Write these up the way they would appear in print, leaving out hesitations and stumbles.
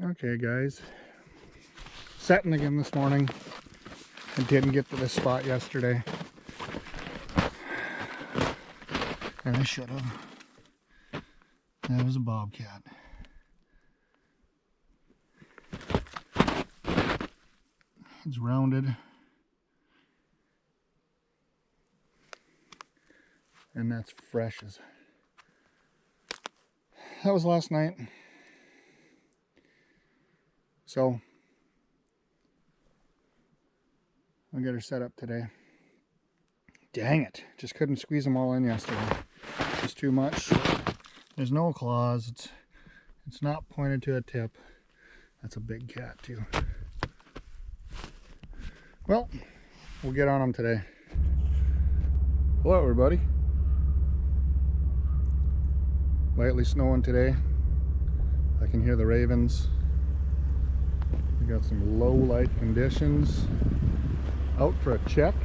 Okay guys, setting again this morning. I didn't get to this spot yesterday, and I should have. That was a bobcat. It's rounded, and that's fresh as. That was last night. So I'll get her set up today. Dang it, just couldn't squeeze them all in yesterday. Just too much. There's no claws. It's not pointed to a tip. That's a big cat too. Well, we'll get on them today. Hello everybody. Lightly snowing today. I can hear the ravens. We got some low light conditions. Out for a check.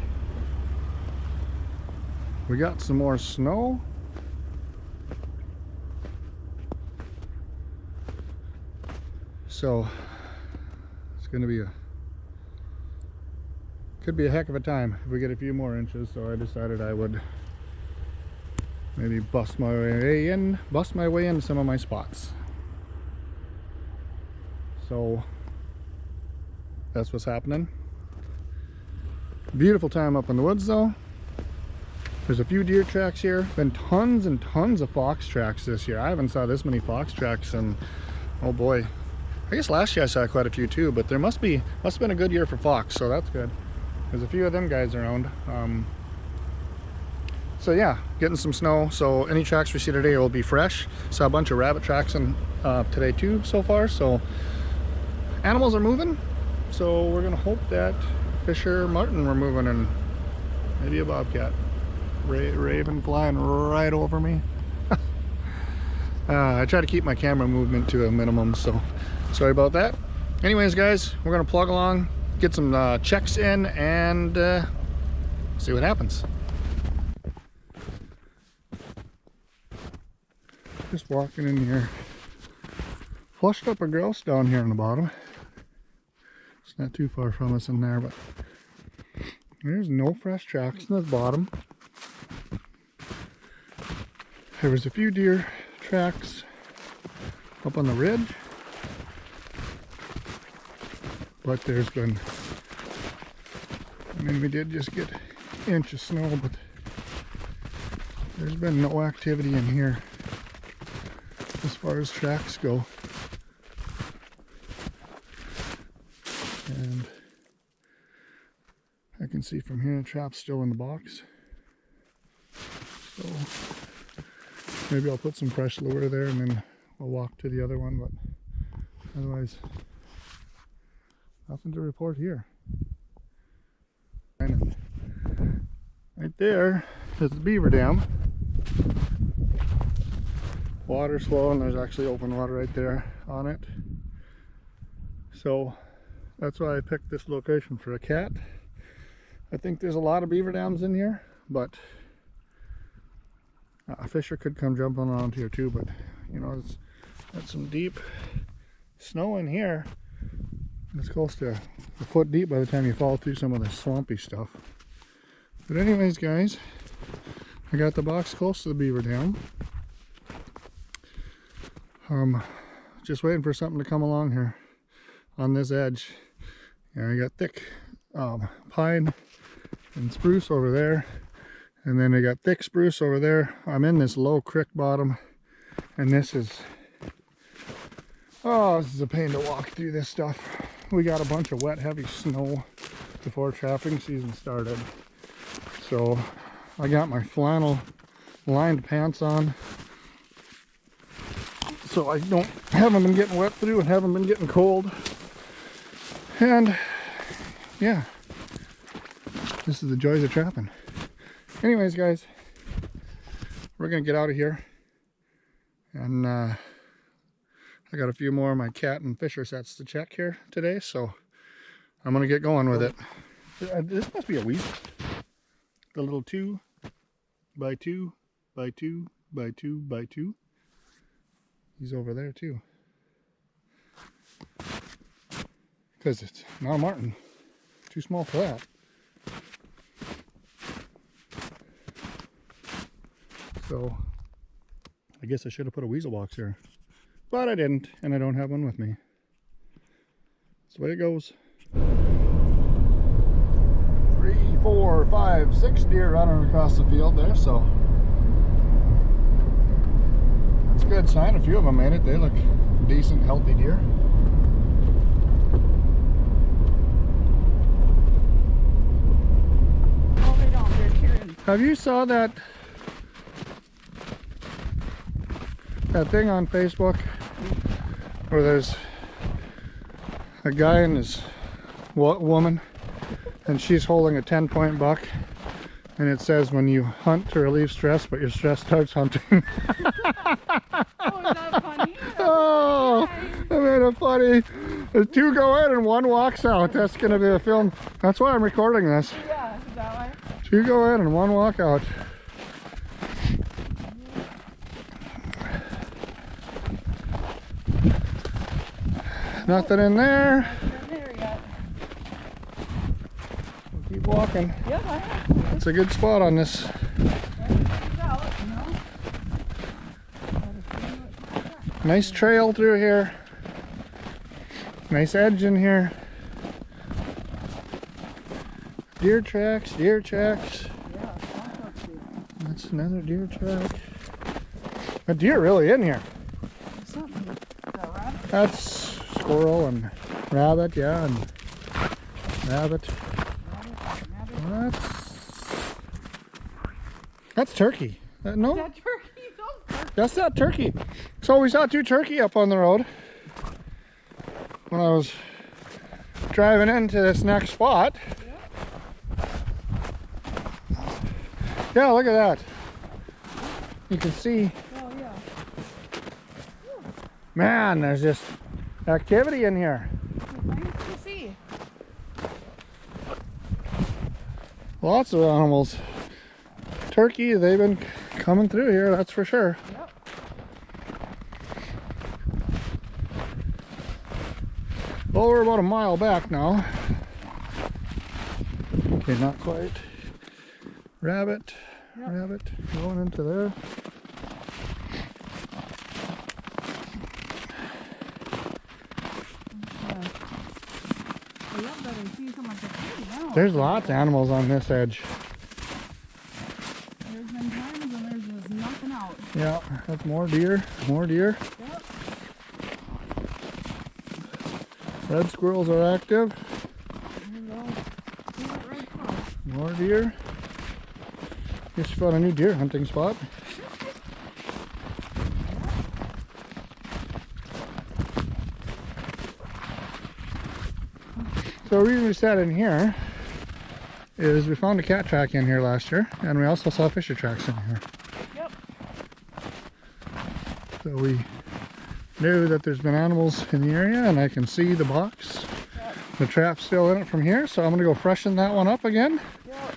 We got some more snow. So it's gonna be could be a heck of a time if we get a few more inches. So I decided I would maybe bust my way in some of my spots. So that's what's happening. Beautiful time up in the woods though. There's a few deer tracks here. Been tons and tons of fox tracks this year. I haven't saw this many fox tracks in, oh boy. I guess last year I saw quite a few too, but there must have been a good year for fox, so that's good. There's a few of them guys around. So yeah, getting some snow. So any tracks we see today will be fresh. Saw a bunch of rabbit tracks in today too so far. So animals are moving. So we're gonna hope that Fisher, Marten were moving, and maybe a bobcat. Raven flying right over me. I try to keep my camera movement to a minimum, so sorry about that. Anyways guys, we're gonna plug along, get some checks in, and see what happens. Just walking in here. Flushed up a grouse down here on the bottom. It's not too far from us in there, but there's no fresh tracks in the bottom. There was a few deer tracks up on the ridge, but there's been, I mean, we did just get an inch of snow, but there's been no activity in here as far as tracks go. And I can see from here the trap's still in the box. So maybe I'll put some fresh lure there and then we'll walk to the other one, but otherwise nothing to report here. And right there is the beaver dam. Water's flowing, there's actually open water right there on it. So that's why I picked this location for a cat. I think there's a lot of beaver dams in here, but a fisher could come jumping around here too, but you know, it's got some deep snow in here. It's close to a foot deep by the time you fall through some of the swampy stuff. But anyways guys, I got the box close to the beaver dam. Just waiting for something to come along here on this edge. And I got thick pine and spruce over there, and then I got thick spruce over there. I'm in this low creek bottom, and this is a pain to walk through this stuff. We got a bunch of wet heavy snow before trapping season started, so I got my flannel lined pants on so I haven't been getting wet through and haven't been getting cold. And yeah, this is the joys of trapping. Anyways guys, we're gonna get out of here, and I got a few more of my cat and fisher sets to check here today, so I'm gonna get going with it. This must be a weasel. The little 2 by 2 by 2 by 2 by 2. He's over there too. because it's not a marten. Too small for that. So I guess I should have put a weasel box here, but I didn't, and I don't have one with me. That's the way it goes. 3, 4, 5, 6 deer running across the field there, so that's a good sign. A few of them made it. They look decent, healthy deer. Oh, they don't. They're carrying. Have you saw that thing on Facebook where there's a guy and his woman, and she's holding a 10-point buck, and it says, when you hunt to relieve stress, but your stress starts hunting. Oh, is that funny? Oh, I made it funny. There's 2 go in and 1 walks out. That's going to be a film. That's why I'm recording this. Yeah, is that why? 2 go in and 1 walk out. Nothing in there. Nothing there yet. We'll keep walking. Yep, I have. It's a good spot on this. Nice trail through here. Nice edge in here. Deer tracks, deer tracks. Yeah, That's another deer track. A deer really in here. something. Is that rabbit? That's squirrel and rabbit, yeah, and rabbit. That's turkey. No, Is that turkey? Those turkey. that's not turkey. So we saw 2 turkey up on the road when I was driving into this next spot. Yeah, look at that. You can see, Oh, yeah. man, there's just activity in here. It's nice to see. Lots of animals. Turkey, they've been coming through here, that's for sure. Yep. Well, we're about a mile back now. Okay, not quite. Rabbit, Yep. rabbit, going into there. I love that I see so much activity now. There's lots of animals on this edge. There's been times when there's just nothing out. Yeah, that's more deer, more deer. Yep. Red squirrels are active. There you go. See that red squirrel? More deer. Just found a new deer hunting spot. So the reason we sat in here is we found a cat track in here last year, and we also saw fisher tracks in here. Yep. So we knew that there's been animals in the area, and I can see the box. Yep. The trap's still in it from here, so I'm gonna go freshen that one up again, Yep.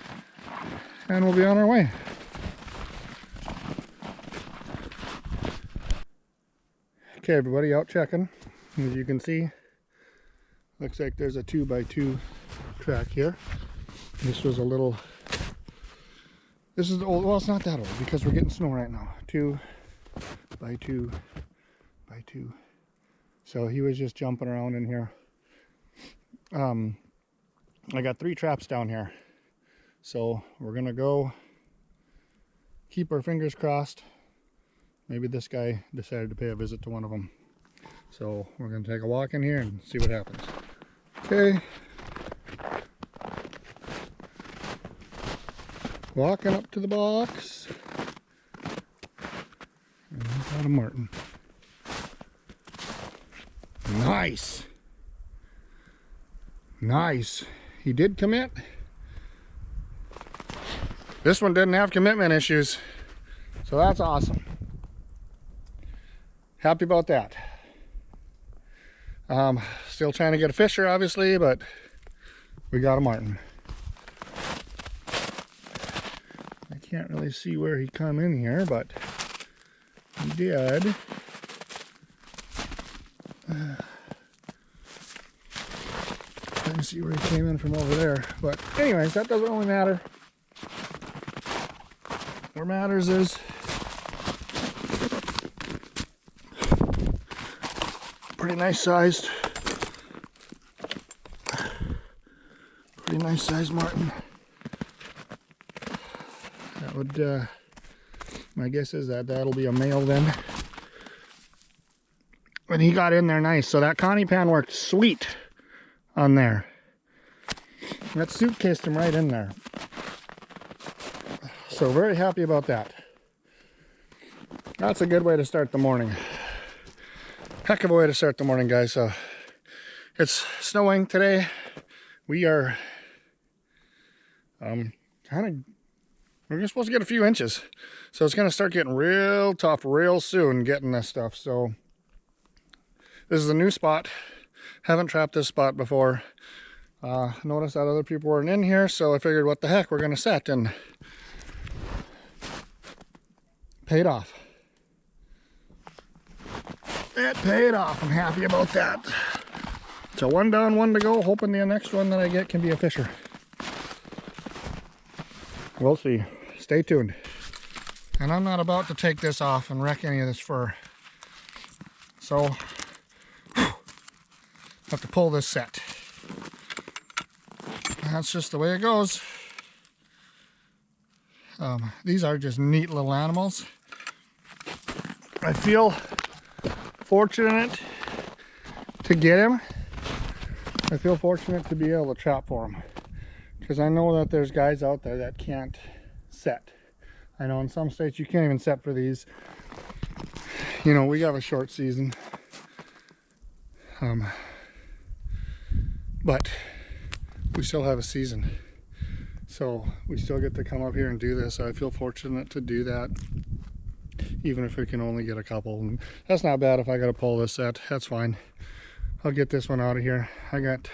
and we'll be on our way. Okay, everybody out checking. As you can see, looks like there's a 2x2 track here. This was a little, this is old, well, it's not that old because we're getting snow right now. 2x2 by 2. So he was just jumping around in here. I got 3 traps down here. So we're gonna go keep our fingers crossed. Maybe this guy decided to pay a visit to one of them. So we're gonna take a walk in here and see what happens. Okay. Walking up to the box. And we got a marten. Nice. Nice. He did commit. This one didn't have commitment issues. So that's awesome. Happy about that. Still trying to get a fisher, obviously, but we got a marten. I can't really see where he come in here, but he did. see where he came in from over there. But anyways, that doesn't really matter. What matters is pretty nice sized marten. That would my guess is that that'll be a male then. And he got in there nice, so that connie pan worked sweet on there. That suitcased him right in there. So very happy about that. That's a good way to start the morning. Heck of a way to start the morning, guys. So it's snowing today. We are we're supposed to get a few inches. So it's gonna start getting real tough real soon getting this stuff. So this is a new spot. Haven't trapped this spot before. Noticed that other people weren't in here, so I figured what the heck, we're gonna set, and paid off. It paid off. I'm happy about that. So one down, one to go, hoping the next one that I get can be a fisher. We'll see. Stay tuned. And I'm not about to take this off and wreck any of this fur. So have to pull this set. That's just the way it goes. These are just neat little animals. I feel fortunate to get him. I feel fortunate to be able to trap for him, because I know that there's guys out there that can't set. I know in some states you can't even set for these. You know, we have a short season. But we still have a season, so we still get to come up here and do this. So I feel fortunate to do that, even if we can only get a couple. And that's not bad. If I gotta pull this set, that's fine. I'll get this one out of here. I got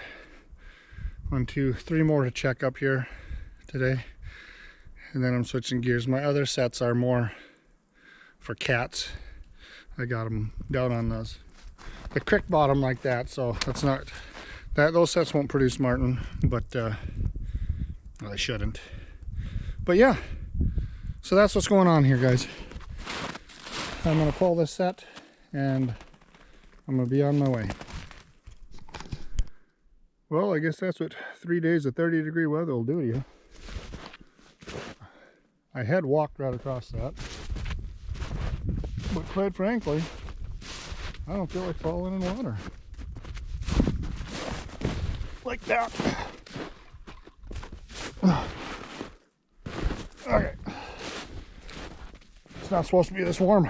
1, 2, 3 more to check up here today, and then I'm switching gears. My other sets are more for cats. I got them down on the creek bottom like that, so that's not that. Those sets won't produce marten, but well, they shouldn't. But yeah, so that's what's going on here, guys. I'm gonna pull this set and I'm gonna be on my way. Well, I guess that's what 3 days of 30-degree weather will do to you. I had walked right across that, but quite frankly, I don't feel like falling in water like that. Okay, it's not supposed to be this warm.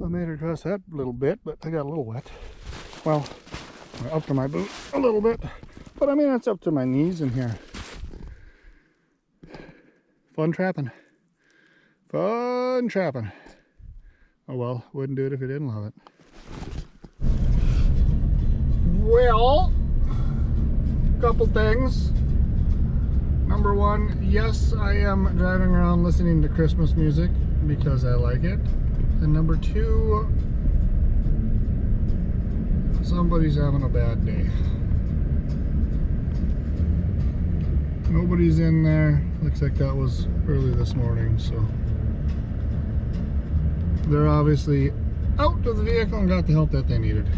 I made it across that little bit, but I got a little wet. Well, up to my boot a little bit, but I mean, it's up to my knees in here. Fun trapping. Fun trapping. Oh well, wouldn't do it if you didn't love it. Well, couple things. Number one, yes, I am driving around listening to Christmas music because I like it. And number two, somebody's having a bad day. Nobody's in there. Looks like that was early this morning, so they're obviously out of the vehicle and got the help that they needed.